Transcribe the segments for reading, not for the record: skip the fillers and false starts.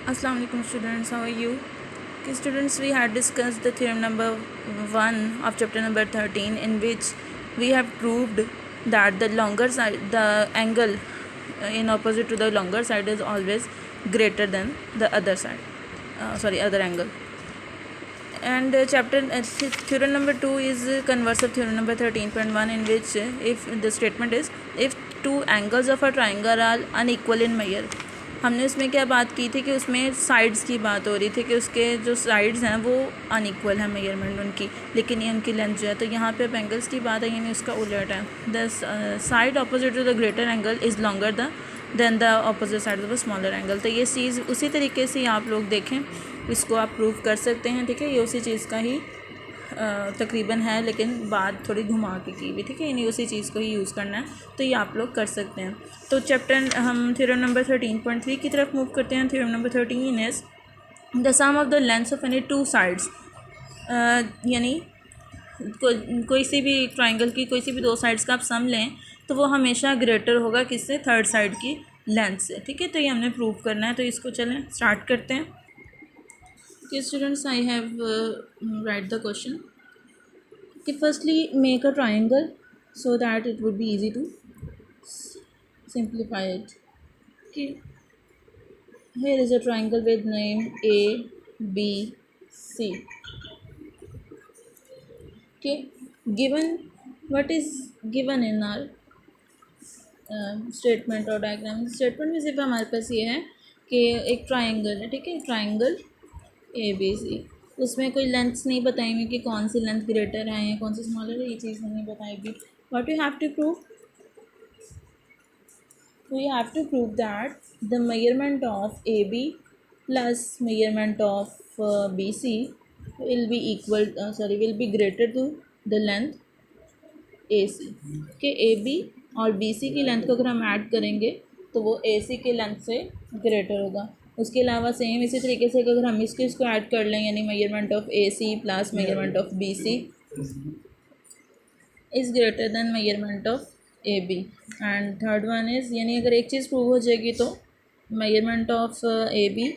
Assalamu alaikum students, how are you? Okay, students, we had discussed the theorem number 1 of chapter number 13, in which we have proved that the longer side, the angle in opposite to the longer side is always greater than the other side, other angle. And theorem number 2 is converse of theorem number 13.1, in which if the statement is if two angles of a triangle are unequal in measure. हमने उसमें क्या बात की थी कि उसमें sides की बात हो रही थी कि उसके जो साइड्स हैं वो अनइक्वल है मेजरमेंट उनकी, लेकिन ये उनकी लेंथ जो है, तो यहाँ पे अब एंगल्स की बात है, यानी उसका उलट है. The side opposite to the greater angle is longer than the opposite side of the smaller angle. तो ये चीज़ उसी तरीके से आप लोग देखें, इसको आप प्रूव कर सकते हैं. ठीक है, ये उसी चीज़ का ही तकरीबन है, लेकिन बात थोड़ी घुमा के की हुई. ठीक है, यानी उसी चीज़ को ही यूज़ करना है, तो ये आप लोग कर सकते हैं. तो चैप्टर हम थ्योरम नंबर 13.3 की तरफ मूव करते हैं. Theorem number 13 is the sum of the lengths of any two sides. यानी कोई सी भी ट्राइंगल की कोई सी भी दो साइड्स का आप सम लें तो वो हमेशा ग्रेटर होगा किससे, थर्ड साइड की लेंथ से. ठीक है, तो ये हमने प्रूव करना है, तो इसको चलें स्टार्ट करते हैं. Okay, students, I have write the question. Okay, firstly make a triangle so that it would be easy to simplify it. Okay, here is a triangle with name A B C. Okay, given what is given in our statement और diagram. Statement में सिर्फ हमारे पास ये है कि एक triangle है. ठीक है, ट्राइंगल ABC, उसमें कोई लेंथ्स नहीं बताई हुई कि कौन सी लेंथ ग्रेटर है या कौन सी स्मॉलर है, ये चीज़ नहीं बताएगी. What you have to prove, we have to prove that the measurement of AB plus measurement of BC will be greater to the length AC. के AB और BC की लेंथ को अगर हम ऐड करेंगे तो वो AC की लेंथ से ग्रेटर होगा. उसके अलावा सेम इसी तरीके से अगर हम इसको ऐड कर लें, यानी measurement of AC plus measurement of BC is greater than measurement of AB. And third one is, यानी अगर एक चीज़ प्रूव हो जाएगी तो measurement of AB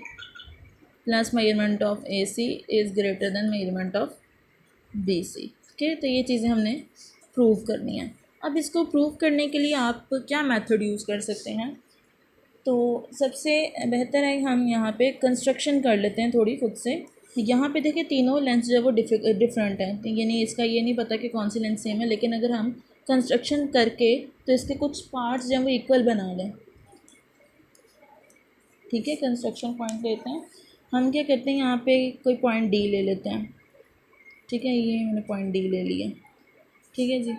plus measurement of AC is greater than measurement of BC. Okay, तो ये चीज़ें हमने प्रूव करनी है. अब इसको प्रूव करने के लिए आप क्या मेथड यूज़ कर सकते हैं, तो सबसे बेहतर है हम यहाँ पे कंस्ट्रक्शन कर लेते हैं थोड़ी खुद से. यहाँ पे देखिए तीनों लेंथ जो है वो डिफरेंट है, यानी इसका ये नहीं पता कि कौन सी लेंथ सेम है, लेकिन अगर हम कंस्ट्रक्शन करके तो इसके कुछ पार्ट्स जो हैं वो इक्वल बना लें. ठीक है, कंस्ट्रक्शन पॉइंट लेते हैं. हम क्या करते हैं, यहाँ पे कोई पॉइंट D ले लेते हैं. ठीक है, ये मैंने पॉइंट D ले लिया. ठीक है जी,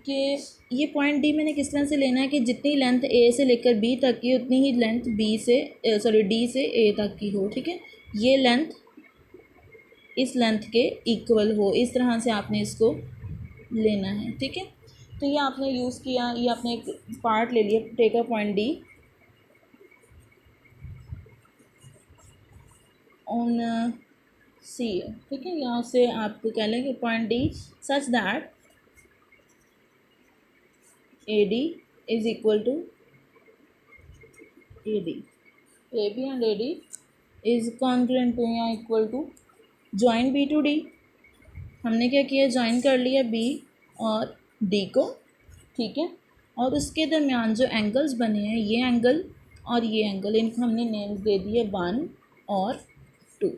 कि ये पॉइंट D मैंने किस तरह से लेना है कि जितनी लेंथ A से लेकर B तक की उतनी ही लेंथ D से A तक की हो. ठीक है, ये लेंथ इस लेंथ के इक्वल हो, इस तरह से आपने इसको लेना है. ठीक है, तो ये आपने यूज़ किया, ये आपने एक पार्ट ले लिया, take a point D on C. ठीक है, यहाँ से आपको कह लें कि point D such that AD is equal to AD. AB and AD is congruent to या equal to join B to D. हमने क्या किया, ज्वाइन कर लिया B और D को. ठीक है, और उसके दरमियान जो एंगल्स बने हैं, ये एंगल और ये एंगल, इनको हमने नेम्स दे दिए 1 और 2.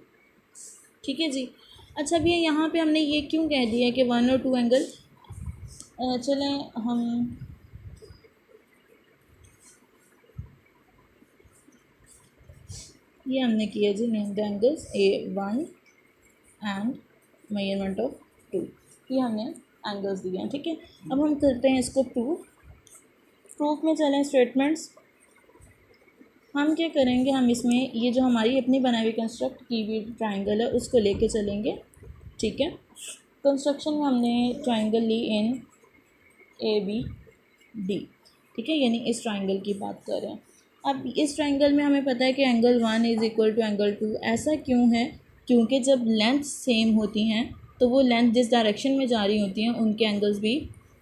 ठीक है जी. अच्छा भैया, यहाँ पे हमने ये क्यों कह दिया कि 1 और 2 एंगल, चलें हम ये हमने किया जी, name the angles A1 and measurement of 2, ये हमने एंगल्स दिए हैं. ठीक है, अब हम करते हैं इसको प्रूफ में चलें. स्टेटमेंट्स हम क्या करेंगे, हम इसमें ये जो हमारी अपनी बनाई हुई कंस्ट्रक्ट की हुई ट्राइंगल है उसको लेके चलेंगे. ठीक है, कंस्ट्रक्शन में हमने ट्राइंगल ली इन ABD. ठीक है, यानी इस ट्राइंगल की बात कर रहे हैं. अब इस ट्राइंगल में हमें पता है कि angle 1 is equal to angle 2. ऐसा क्यों है, क्योंकि जब लेंथ सेम होती हैं तो वो लेंथ जिस डायरेक्शन में जा रही होती हैं उनके एंगल्स भी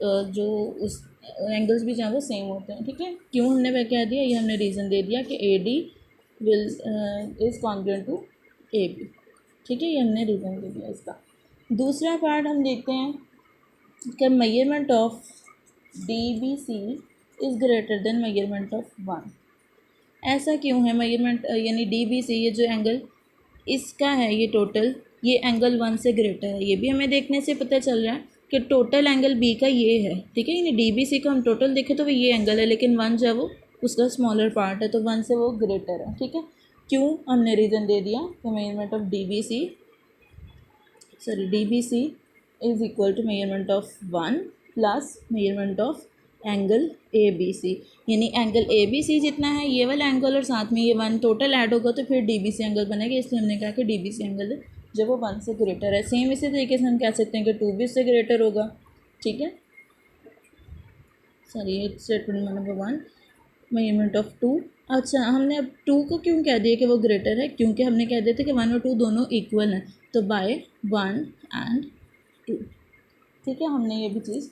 जो उस एंगल्स भी जो हैं वो सेम होते हैं। ठीक है, क्यों हमने वह कह दिया, ये हमने रीज़न दे दिया कि AD will is congruent to A B. ठीक है, ये हमने रीज़न दे दिया इसका। दूसरा पार्ट हम देखते हैं कि measurement of D B C is greater than measurement of 1। ऐसा क्यों है? मेजरमेंट यानी डी बी सी, ये जो एंगल इसका है ये टोटल, ये एंगल 1 से ग्रेटर है। ये भी हमें देखने से पता चल रहा है कि टोटल एंगल बी का ये है। ठीक है, यानी डी बी सी का हम टोटल देखें तो वो ये एंगल है, लेकिन 1 जो है वो उसका स्मॉलर पार्ट है, तो 1 से वो ग्रेटर है। ठीक है, क्यों हमने रीज़न दे दिया कि measurement of D B C is equal to measurement of 1 plus measurement of angle A B C. यानी एंगल ए बी सी जितना है ये वाला एंगल और साथ में ये 1 टोटल ऐड होगा तो फिर डी बी सी एंगल बनेगा। इसलिए हमने कहा कि डी बी सी एंगल जब वो 1 से ग्रेटर है। सेम इसी तरीके से हम कह सकते हैं कि 2 भी इससे ग्रेटर होगा। ठीक है, sorry, statement number 1 measurement of 2। अच्छा, हमने अब 2 को क्यों कह दिया कि वो ग्रेटर है? क्योंकि हमने कह दिया था कि 1 और 2 दोनों इक्वल हैं, तो बाय 1 एंड 2। ठीक है, हमने ये भी चीज़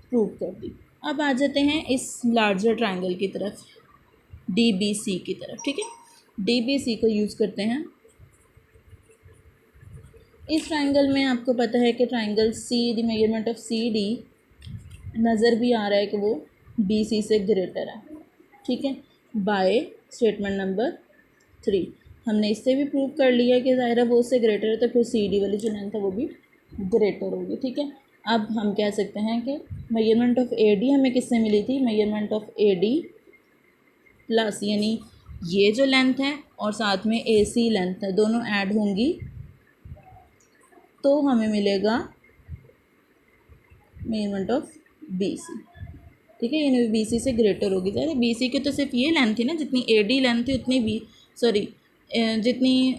प्रूव कर दी। अब आ जाते हैं इस लार्जर ट्रायंगल की तरफ, डी बी सी की तरफ। ठीक है, डी बी सी को यूज़ करते हैं। इस ट्रायंगल में आपको पता है कि triangle C the measurement of C D नज़र भी आ रहा है कि वो बी सी से ग्रेटर है। ठीक है, बाय स्टेटमेंट नंबर 3 हमने इससे भी प्रूव कर लिया कि ज़ाहिर वो उससे ग्रेटर है, तो फिर सी डी वाली जो लेंथ है वो भी ग्रेटर होगी। ठीक है, अब हम कह सकते हैं कि मेजरमेंट ऑफ ए डी हमें किससे मिली थी? Measurement of A D plus, यानी ये जो लेंथ है और साथ में ए सी लेंथ है, दोनों ऐड होंगी तो हमें मिलेगा मेजरमेंट ऑफ बी सी। ठीक है, यानी बी सी से ग्रेटर होगी। ज़ाहिर बी सी की तो सिर्फ ये लेंथ थी ना, जितनी ए डी लेंथ थी उतनी बी जितनी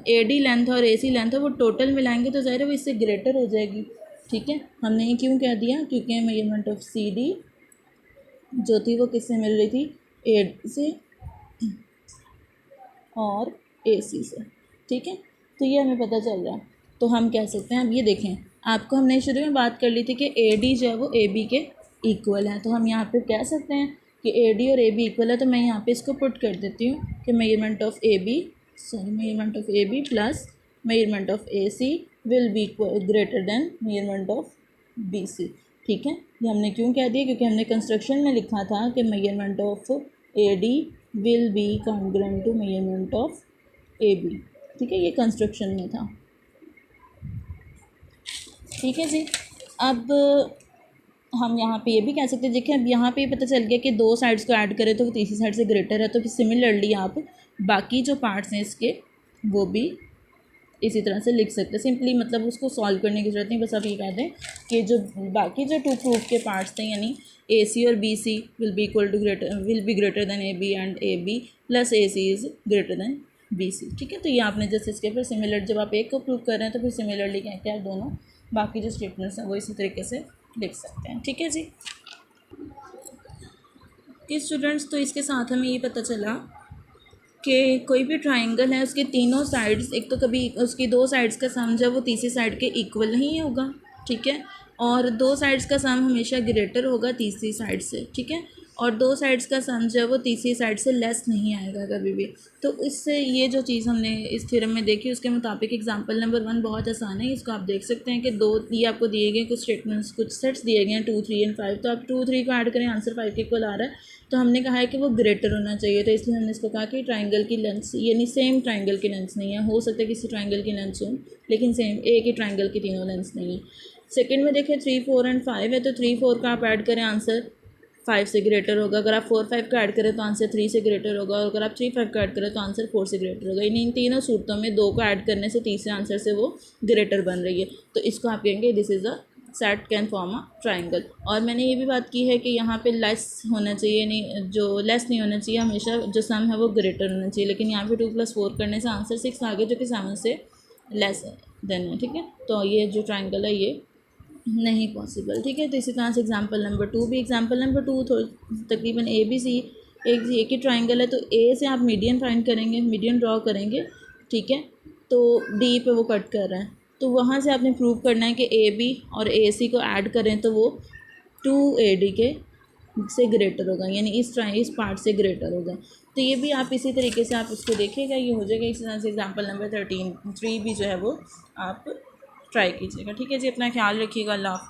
ए डी लेंथ और ए सी लेंथ है वो टोटल मिलाएंगे तो ज़ाहिर वो इससे ग्रेटर हो जाएगी। ठीक है, हमने ये क्यों कह दिया? क्योंकि मेजरमेंट ऑफ सी डी जो थी वो किससे मिल रही थी? ए डी से और ए सी से। ठीक है, तो ये हमें पता चल रहा है। तो हम कह सकते हैं, अब ये देखें, आपको हमने शुरू में बात कर ली थी कि ए डी जो है वो ए बी के इक्वल है, तो हम यहाँ पे कह सकते हैं कि ए डी और ए बी इक्वल है। तो मैं यहाँ पे इसको पुट कर देती हूँ कि measurement of A B plus measurement of A C will be greater than measurement of B C. ठीक है, ये हमने क्यों कह दिया? क्योंकि हमने कंस्ट्रक्शन में लिखा था कि measurement of A D will be congruent to measurement of A B. ठीक है, ये कंस्ट्रक्शन में था। ठीक है जी, अब हम यहाँ पे ये भी कह सकते हैं, देखिए अब यहाँ पे ये पता चल गया कि दो साइड्स को ऐड करें तो वो तीसरी साइड से ग्रेटर है। तो फिर सिमिलरली आप बाकी जो पार्ट्स हैं इसके वो भी इसी तरह से लिख सकते हैं। सिंपली मतलब उसको सॉल्व करने की ज़रूरत नहीं, बस आप ये कह दें कि जो बाकी जो 2 प्रूफ के पार्ट्स थे यानी ए सी और B C will be greater than A B and A B plus A C is greater than B C. ठीक है, तो ये आपने जैसे इसके फिर सिमिलर, जब आप एक को प्रूव कर रहे हैं तो फिर सिमिलरली कह के आप दोनों बाकी जो स्टेटमेंट्स हैं वो इसी तरीके से लिख सकते हैं। ठीक है जी, कि स्टूडेंट्स, तो इसके साथ हमें ये पता चला कि कोई भी ट्राइंगल है उसके तीनों साइड्स, एक तो कभी उसकी 2 साइड्स का सम जो है वो तीसरी साइड के इक्वल नहीं होगा। ठीक है, और 2 साइड्स का सम हमेशा ग्रेटर होगा तीसरी साइड से। ठीक है, और 2 साइड्स का सम जो है वो तीसरी साइड से लेस नहीं आएगा कभी भी। तो इससे ये जो चीज़ हमने इस थ्योरम में देखी उसके मुताबिक एग्जांपल नंबर 1 बहुत आसान है। इसको आप देख सकते हैं कि ये आपको दिए गए कुछ स्टेटमेंट्स, कुछ सेट्स दिए गए हैं 2, 3 एंड 5। तो आप 2, 3 को ऐड करें, आंसर 5 के इक्वल आ रहा है। तो हमने कहा है कि वो ग्रेटर होना चाहिए, तो इसलिए हमने इसको कहा कि ट्राइंगल की लेंथ यानी सेम ट्राइंगल की लेंथ नहीं है। हो सकता है किसी ट्राइंगल की लेंथ हो लेकिन सेम एक ही ट्राइंगल की तीनों लेंथ नहीं है। सेकंड में देखें 3, 4 एंड 5 है, तो 3, 4 का आप ऐड करें आंसर 5 से ग्रेटर होगा। अगर आप 4, 5 का ऐड करें तो आंसर 3 से ग्रेटर होगा, और अगर आप 3, 5 का ऐड करें तो आंसर 4 से ग्रेटर होगा। इन तीनों सूरतों में 2 को ऐड करने से तीसरे आंसर से वो ग्रेटर बन रही है। तो इसको आप कहेंगे this is a set can form a triangle. और मैंने ये भी बात की है कि यहाँ पे लेस होना चाहिए, नहीं जो लेस नहीं होना चाहिए, हमेशा जो सम है वो ग्रेटर होना चाहिए। लेकिन यहाँ पे 2 + 4 करने से आंसर 6 आ गया जो कि 7 से लेस देन है। ठीक है, तो ये जो ट्राइंगल है ये नहीं पॉसिबल। ठीक है, तो इसी तरह से एग्जांपल नंबर 2 भी, एग्जांपल नंबर 2 तकरीबन ए बी सी एक ही ट्राइंगल है। तो ए से आप मीडियन फाइंड करेंगे, मीडियन ड्रॉ करेंगे। ठीक है, तो डी पे वो कट कर रहे हैं, तो वहाँ से आपने प्रूव करना है कि ए बी और ए सी को ऐड करें तो वो 2 ए डी के से ग्रेटर होगा, यानी इस पार्ट से ग्रेटर होगा। तो ये भी आप इसी तरीके से आप इसको देखिएगा, ये हो जाएगा। इसी तरह से एग्जाम्पल नंबर 13 3 भी जो है वो आप ट्राई कीजिएगा। ठीक है जी, अपना ख्याल रखिएगा। अल्लाह।